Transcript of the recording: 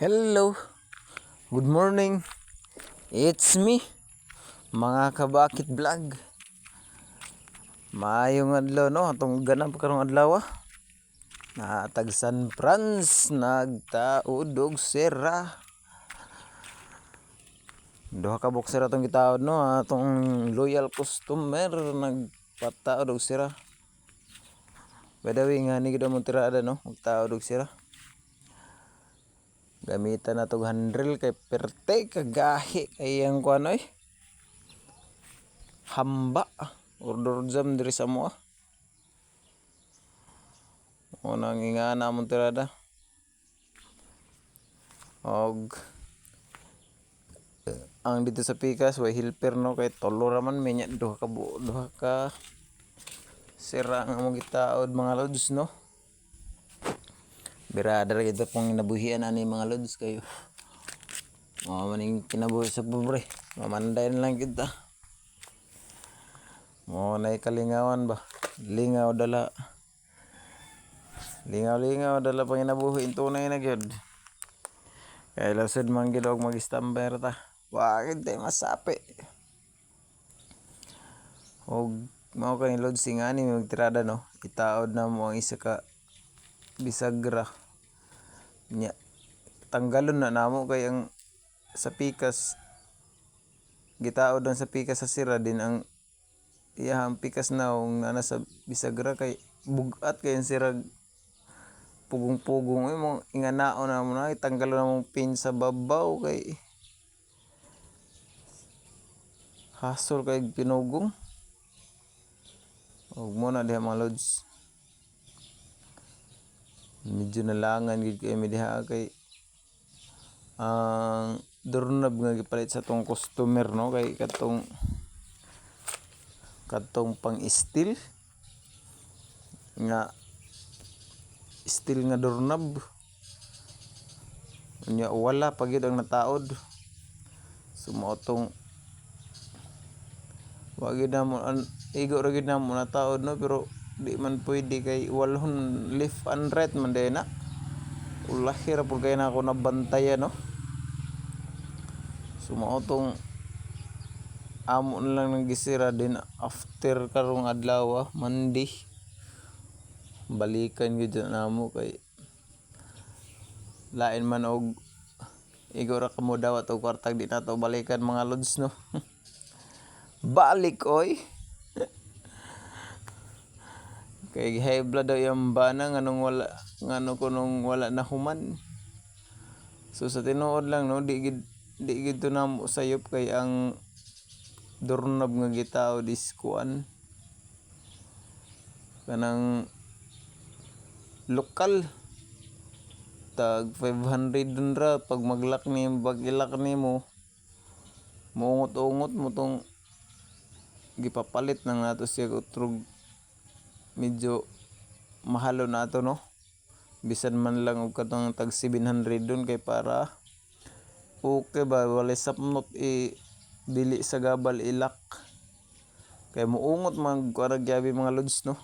Hello, good morning. It's me, mga kabakit vlog. Maayong adlaw no, atong ganap karong adlaw. Natag San Franz nagtaod og sera. Duha ka boxer atong gitaod no, atong loyal customer nagpataod og sera. By the way, nga ni gid mo tirada no, magtaod og sera. Gamitan na itong handle kay perte kagahi kay ang kuanoy hamba order jam diri sa mo o nang ingana mong tirada og ang dito sa pikas way helper no kay tolo raman may duha ka sira nga mong gitaod mga lods no. Birada ra gid pong nabuhian ani mga lods kayo. Maning kinabuhi sa pobre. Mamanday na lang kita. Mo nay kalingawan ba? Lingaw dala. Lingaw dala pang inabuhi tunay na gyud. Kay lasod man gid og mag-stamper ta. Wa gid tay masapi. Og mao kay lods ingani magtirada no. Itaod na mo ang isa ka bisagra. Nya tanggalon na namo kay ang sa pikas gitaod ang sa pikas sa sira din ang iyang pikas na nana sa bisagra kay bugat kay ang sira pugong-pugong mo inganaon na mo na tanggalon na mong pin sa babaw kay hasol kay pinugong og mo na diha mga lods. Medyo nalangan gid kay mi diha kay ang doorknob nga gipalit sa tong customer no kay katong pang steel nga doorknob nya wala pa gid ang nataod sumotong wa gid na mo igo ra gid na mo nataod no pero di man pwede kay walhon left and right man day na ulahi ra pud kay na ako nabantayan no. Sumaotong amo na lang nagisira din after karong adlaw Monday balikan gyud na mo kay lain man og igo ra kamo dawat og kwartag di nato balikan mga lods no. Balik oy. Kay high blood daw yung bana nganong wala na human. So sa tinuod lang no di gid to namo sayop kay ang doorknob nga gitaod is kuan kanang lokal tag 500 dun ra pag maglak ni ilak nimo muungot-ungot mo tong gipapalit nang nato siya utrog medyo mahalo na ato no bisan man lang og katong tag 700 dun kay para okay ba walay sapnot dili sa gabal ilak kay muungot man kuara gyabi mga lods no.